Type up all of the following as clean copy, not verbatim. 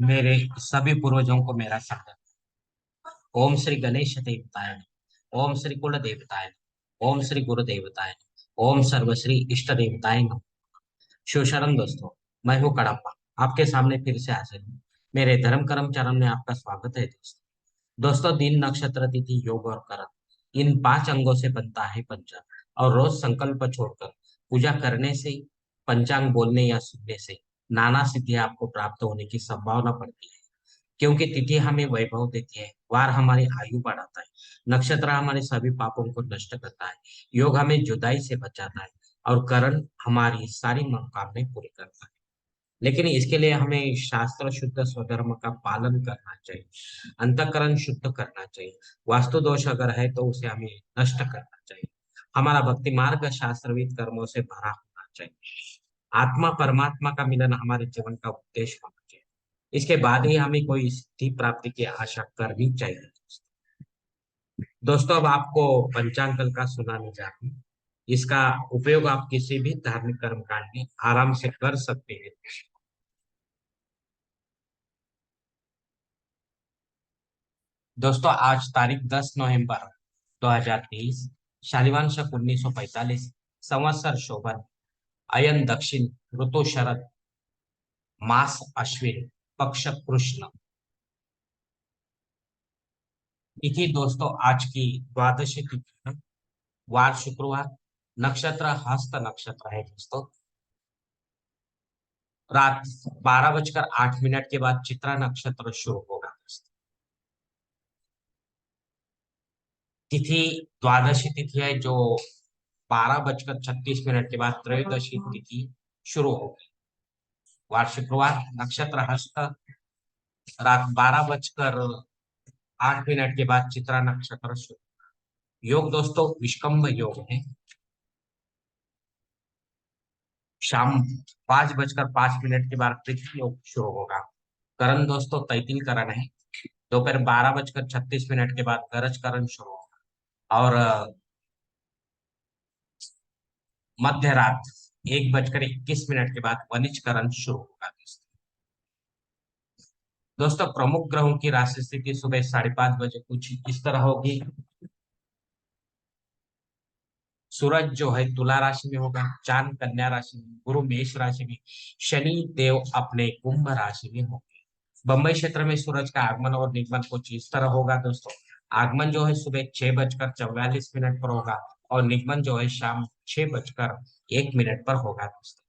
मेरे सभी पूर्वजों को मेरा सादर। ओम श्री गणेश देवताय नमः। ओम श्री कुल देवताय नमः। ओम श्री गुरु देवताय नमः। ओम सर्वश्री इष्ट देवताय नमः। शिवशरण दोस्तों, मैं हूँ कड़प्पा, आपके सामने फिर से हाजिर हूँ। मेरे धर्म कर्म चरण में आपका स्वागत है दोस्तों। दोस्तों, दिन नक्षत्र तिथि योग और करम इन पांच अंगों से बनता है पंचांग। और रोज संकल्प छोड़कर पूजा करने से, पंचांग बोलने या सुनने से नाना सिद्धियां आपको प्राप्त होने की संभावना बढ़ती है। क्योंकि तिथि हमें वैभव देती है, वार हमारी आयु बढ़ाता है, नक्षत्र हमारे सभी पापों को नष्ट करता है, योग हमें जुदाई से बचाता है, और करण हमारी सारी मनोकामनाएं पूरी करता है। लेकिन इसके लिए हमें शास्त्र शुद्ध स्वधर्म का पालन करना चाहिए, अंतःकरण शुद्ध करना चाहिए। वास्तु दोष अगर है तो उसे हमें नष्ट करना चाहिए। हमारा भक्ति मार्ग शास्त्रविद कर्मों से भरा होना चाहिए। आत्मा परमात्मा का मिलन हमारे जीवन का उद्देश्य होना चाहिए। इसके बाद ही हमें कोई सिद्धि प्राप्ति की आशा करनी चाहिए। दोस्तों, अब आपको पंचांग का सुनाने जा रहा हूं। इसका उपयोग आप किसी भी धार्मिक कर्मकांड में आराम से कर सकते हैं। दोस्तों, आज तारीख 10 नवंबर 2023, शालिवान शक 1945, संवत्सर शोभन, अयन दक्षिण, ऋतु शरद, मास अश्विन, पक्ष कृष्ण। तिथि दोस्तों आज की द्वादशी तिथि है। वार शुक्रवार, नक्षत्र हस्त नक्षत्र है दोस्तों। रात 12 बजकर 8 मिनट के बाद चित्रा नक्षत्र शुरू होगा दोस्तों। तिथि द्वादशी तिथि है जो 12 बजकर 36 मिनट के बाद त्रयोदशी तिथि शुरू होगी। वार शुक्रवार, नक्षत्र हस्त, रात 12 बजकर 8 मिनट के बाद चित्रा नक्षत्र शुरू। योग दोस्तों विष्कम्भ योग है। शाम 5 बजकर 5 मिनट के बाद पृथ्वी योग शुरू होगा। करण दोस्तों तैतिल करण है। दोपहर 12 बजकर 36 मिनट के बाद गरज करण शुरू होगा। और मध्य रात 1 बजकर 21 मिनट के बाद वनिज करण शुरू होगा दोस्तों। दोस्तों, प्रमुख ग्रहों की राशि स्थिति सुबह 5:30 बजे कुछ इस तरह होगी। सूरज जो है तुला राशि में होगा, चांद कन्या राशि में, गुरु मेष राशि में, शनि देव अपने कुंभ राशि में होंगे। बंबई क्षेत्र में सूरज का आगमन और निगमन कुछ इस तरह होगा दोस्तों। आगमन जो है सुबह 6 बजकर 44 मिनट पर होगा, और निगमन जो है शाम 6 बजकर 1 मिनट पर होगा दोस्तों।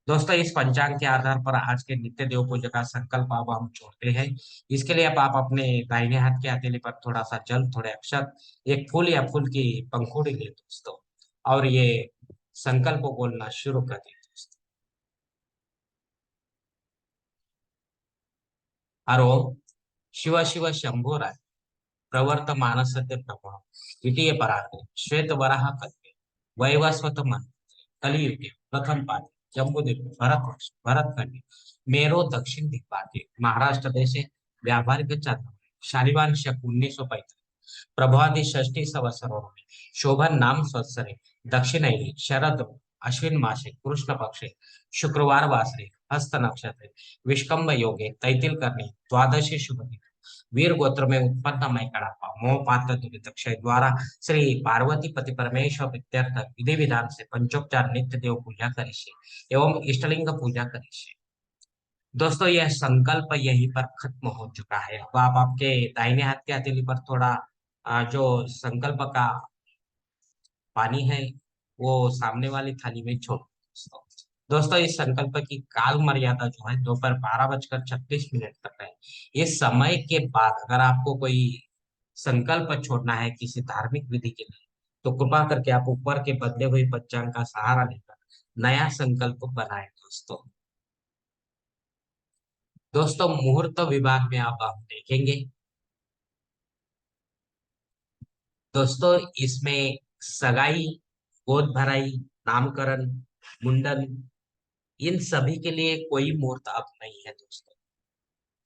दोस्तों, इस पंचांग के आधार पर आज के नित्य देव पूजा का संकल्प अब हम छोड़ते हैं। इसके लिए अब आप अपने दाहिने हाथ के हथेली पर थोड़ा सा जल, थोड़े अक्षत, एक फूल या फूल की पंखुड़ी ले दोस्तों, और ये संकल्प को बोलना शुरू कर दें दोस्तों। हरो शिव शिव शंभो राज, प्रवर्त मानसते प्रभा, द्वितीय पराते श्वेत वराह कल्पे, वैवस्वत मन, कलियुगे प्रथम पादे, जम्बूद्वीप भरत खंड, मेरो दक्षिण दिक्पाते, महाराष्ट्र देश, व्यापारिक चांद्र, शालिवान शक 1945, प्रभादी षष्ठी संवत्सरों में, शोभन नाम संवत्सरे, दक्षिणायनी शरद ऋतु, अश्विन मासे कृष्ण पक्षे, शुक्रवार वासरे, हस्त नक्षत्र, विष्कंभ योगे, तैतिल करने, द्वादशी शुभ दिन, वीर गोत्र में उत्पन्न मैं कड़ापा मोह पात्र दुरित क्षय द्वारा श्री पार्वती पति परमेश्वर प्रीत्यर्थ विधि विधान से पंचोपचार नित्य देव पूजा करिष्ये एवं इष्टलिंग पूजा करिष्ये। दोस्तों, यह संकल्प यहीं पर खत्म हो चुका है। अब आप आपके दाहिने हाथ के हथेली पर थोड़ा जो संकल्प का पानी है वो सामने वाली थाली में छोड़ दो दोस्तों। दोस्तों, इस संकल्प की काल मर्यादा जो है दोपहर 12 बजकर 36 मिनट तक है। इस समय के बाद अगर आपको कोई संकल्प छोड़ना है किसी धार्मिक विधि के लिए, तो कृपा करके आप ऊपर के बदले हुए पंचांग का सहारा लेकर नया संकल्प बनाएं दोस्तों। दोस्तों, मुहूर्त विभाग में आप देखेंगे दोस्तों, इसमें सगाई, गोद भराई, नामकरण, मुंडन, इन सभी के लिए कोई मुहूर्त अब नहीं है दोस्तों।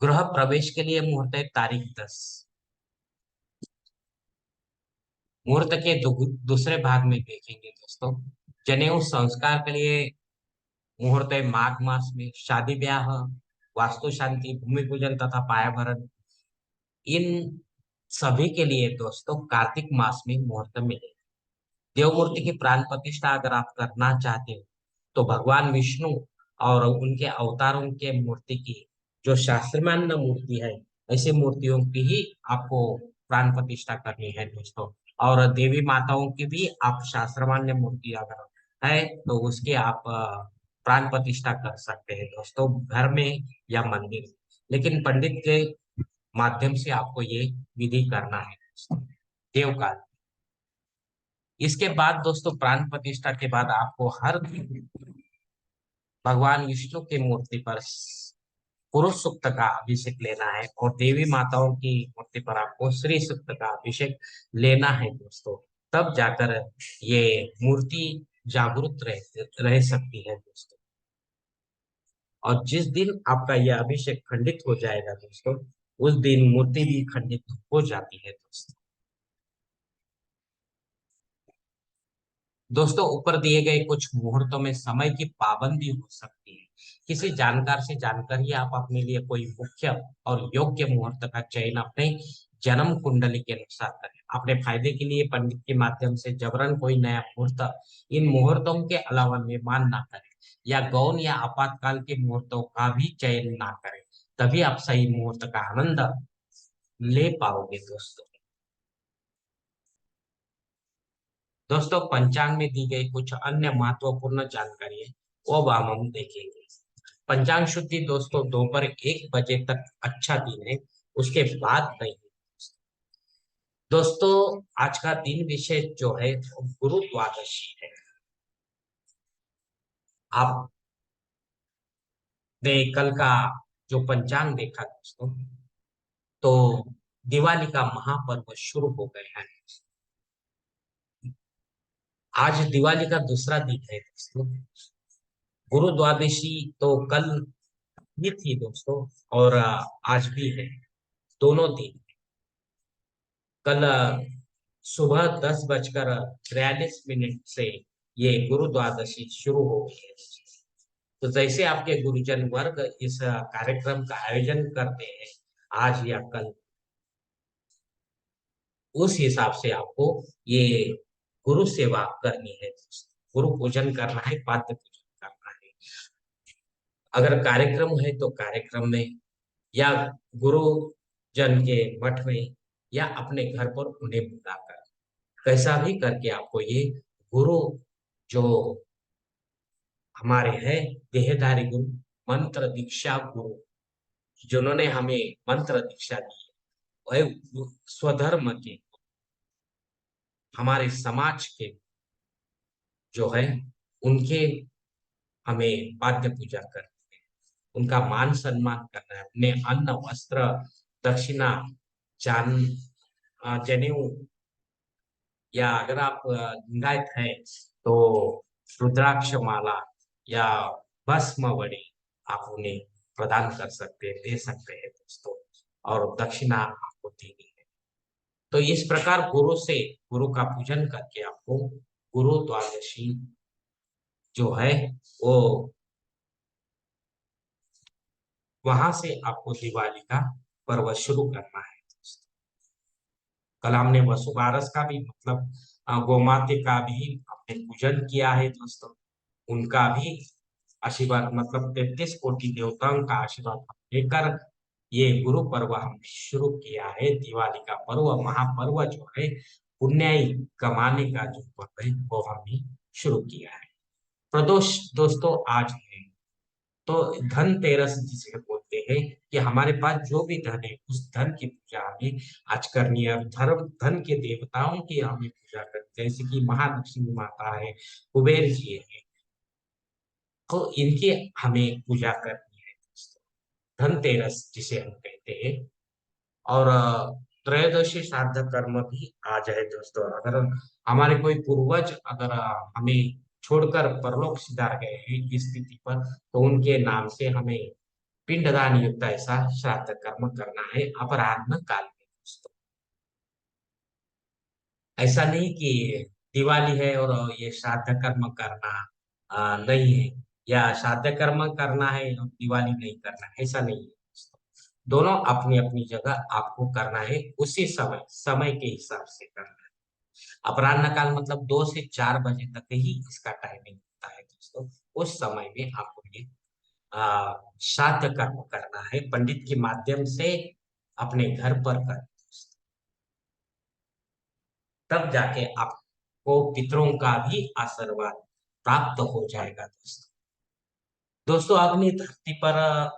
गृह प्रवेश के लिए मुहूर्त है तारीख 10। मुहूर्त के दूसरे भाग में देखेंगे दोस्तों। जनेऊ संस्कार के लिए मुहूर्त है माघ मास में, शादी ब्याह, वास्तु शांति, भूमि पूजन तथा पाया भरण, इन सभी के लिए दोस्तों कार्तिक मास में मुहूर्त मिले। देव मूर्ति की प्राण प्रतिष्ठा अगर आप करना चाहते हो तो भगवान विष्णु और उनके अवतारों के मूर्ति की जो शास्त्रमान्य मूर्ति है, ऐसी मूर्तियों की ही आपको प्राण प्रतिष्ठा करनी है दोस्तों। और देवी माताओं की भी आप शास्त्रमान्य मूर्ति अगर है तो उसकी आप प्राण प्रतिष्ठा कर सकते हैं दोस्तों, घर में या मंदिर में। लेकिन पंडित के माध्यम से आपको ये विधि करना है दोस्तों, देव काल। इसके बाद दोस्तों प्राण प्रतिष्ठा के बाद आपको हर दिन भगवान विष्णु की मूर्ति पर पुरुष सूक्त का अभिषेक लेना है, और देवी माताओं की मूर्ति पर आपको श्री सूक्त का अभिषेक लेना है दोस्तों। तब जाकर ये मूर्ति जागृत रह सकती है दोस्तों। और जिस दिन आपका यह अभिषेक खंडित हो जाएगा दोस्तों, उस दिन मूर्ति भी खंडित हो जाती है दोस्तों। दोस्तों ऊपर दिए गए कुछ मुहूर्तों में समय की पाबंदी हो सकती है। किसी जानकार से जानकर ही आप अपने लिए कोई मुख्य और योग्य मुहूर्त का चयन अपने जन्म कुंडली के अनुसार करें। अपने फायदे के लिए पंडित के माध्यम से जबरन कोई नया मुहूर्त इन मुहूर्तों के अलावा निर्माण ना करें, या गौण या आपातकाल के मुहूर्तों का भी चयन ना करें। तभी आप सही मुहूर्त का आनंद ले पाओगे दोस्तों। दोस्तों पंचांग में दी गई कुछ अन्य महत्वपूर्ण जानकारी है, वो अब हम देखेंगे। पंचांग शुद्धि दोस्तों दोपहर 1 बजे तक अच्छा दिन है, उसके बाद नहीं। दोस्तों आज का दिन विशेष जो है वो गुरु द्वादशी है। आपने कल का जो पंचांग देखा दोस्तों, तो दिवाली का महापर्व शुरू हो गया है। आज दिवाली का दूसरा दिन है दोस्तों। गुरु द्वादशी तो कल भी थी दोस्तों, और आज भी है, दोनों दिन। कल सुबह 10:43 से ये गुरु द्वादशी शुरू हो गई है। तो जैसे आपके गुरुजन वर्ग इस कार्यक्रम का आयोजन करते हैं आज या कल, उस हिसाब से आपको ये गुरु सेवा करनी है, गुरु पूजन करना है, पाद्य पूजन करना है। अगर कार्यक्रम है तो कार्यक्रम में, या गुरु जन के मठ में, या अपने घर पर उन्हें बुलाकर, कैसा भी करके आपको ये गुरु जो हमारे हैं, देहधारी गुरु, मंत्र दीक्षा गुरु, जिन्होंने हमें मंत्र दीक्षा दी है, वह स्वधर्म के, हमारे समाज के जो है, उनके हमें पाद्य पूजा करनी है, उनका मान सम्मान करना है। अपने अन्न वस्त्र दक्षिणा जान जनेऊ, या अगर आप लिंगायत हैं तो रुद्राक्ष माला या भस्म वड़ी आप उन्हें प्रदान कर सकते हैं, दे सकते हैं दोस्तों, और दक्षिणा आपको देनी है। तो इस प्रकार गुरु का पूजन करके आपको गुरु द्वादशी जो है वो, वहां से आपको दिवाली का पर्व शुरू करना है। कल हमने वसुबारस का भी मतलब गोमाते का भी हमने पूजन किया है दोस्तों। उनका भी आशीर्वाद मतलब 33 कोटि देवताओं का आशीर्वाद लेकर ये गुरु पर्व हमने शुरू किया है। दिवाली का पर्व, महापर्व जो है, पुण्याई कमाने का जो पर्व है वो हमने शुरू किया है। प्रदोष दोस्तों आज है, तो धनतेरस जिसे बोलते हैं, कि हमारे पास जो भी धन है उस धन की पूजा हमें आज करनी है। और धर्म धन के देवताओं की हमें पूजा करनी है, जैसे कि महालक्ष्मी माता है, कुबेर जी है, तो इनकी हमें पूजा करनी है दोस्तों। धनतेरस जिसे हम कहते हैं। और त्रयोदशी श्राद्ध कर्म भी आ जाए दोस्तों। अगर हमारे कोई पूर्वज अगर हमें छोड़कर परलोक सिधार गए हैं इस स्थिति पर, तो उनके नाम से हमें पिंडदान युक्त ऐसा श्राद्ध कर्म करना है अपराह्न काल में दोस्तों। ऐसा नहीं कि दिवाली है और ये श्राद्ध कर्म करना नहीं है। या श्राद्ध कर्म करना है और दिवाली नहीं करना है, ऐसा नहीं है दोस्तों। दोनों अपनी अपनी जगह आपको करना है, उसी समय समय के हिसाब से करना है। अपराह्न काल मतलब 2 से 4 बजे तक ही इसका टाइमिंग होता है दोस्तों। उस समय में आपको ये श्राद्ध कर्म करना है, पंडित के माध्यम से अपने घर पर कर, तब जाके आपको पितरों का भी आशीर्वाद प्राप्त हो जाएगा दोस्तों। दोस्तों अग्नि धरती पर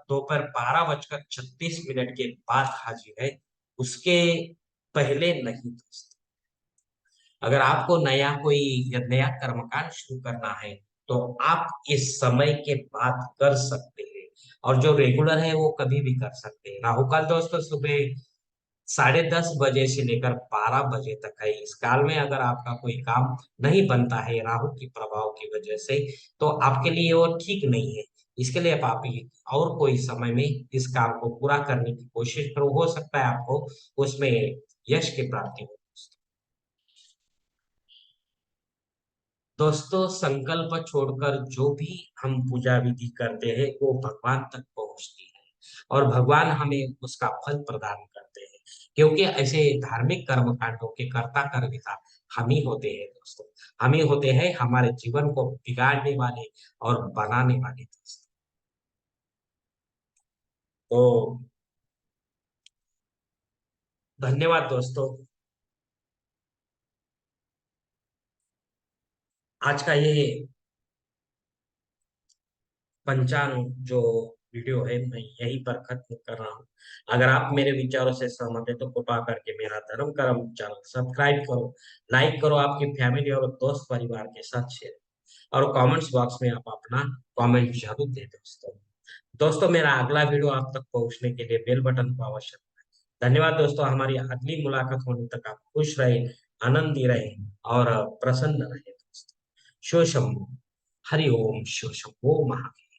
दोपहर 12:36 के बाद हाजिर है, उसके पहले नहीं दोस्तों। अगर आपको नया कोई या नया कर्मकांड शुरू करना है तो आप इस समय के बाद कर सकते हैं, और जो रेगुलर है वो कभी भी कर सकते हैं। राहु काल दोस्तों सुबह 10:30 बजे से लेकर 12 बजे तक है। इस काल में अगर आपका कोई काम नहीं बनता है राहु के प्रभाव की वजह से, तो आपके लिए वो ठीक नहीं है। इसके लिए आप और कोई समय में इस काम को पूरा करने की कोशिश करो, हो सकता है आपको उसमें यश की प्राप्ति हो। दोस्तों संकल्प छोड़कर जो भी हम पूजा विधि करते हैं वो भगवान तक पहुंचती है, और भगवान हमें उसका फल प्रदान करते हैं, क्योंकि ऐसे धार्मिक कर्म कांडों के कर्ता कर्विता हम ही होते हैं दोस्तों। हम ही होते हैं हमारे जीवन को बिगाड़ने वाले और बनाने वाले दोस्तों। तो धन्यवाद दोस्तों। आज का ये पंचांग जो वीडियो है मैं यहीं पर खत्म कर रहा हूँ। अगर आप मेरे विचारों से सहमत है तो कृपा करके मेरा धर्म कर्म चैनल सब्सक्राइब करो, लाइक करो, आपकी फैमिली और दोस्त परिवार के साथ शेयर, और कमेंट्स बॉक्स में आप अपना कमेंट जरूर दें दोस्तों। दोस्तों मेरा अगला वीडियो आप तक पहुंचने के लिए बेल बटन को अवश्य दबाएं। धन्यवाद दोस्तों, हमारी अगली मुलाकात होने तक आप खुश रहे, आनंदी रहे और प्रसन्न रहे दोस्तों। शिव शंभू, हरि ओम, शिव शंभो महादेव।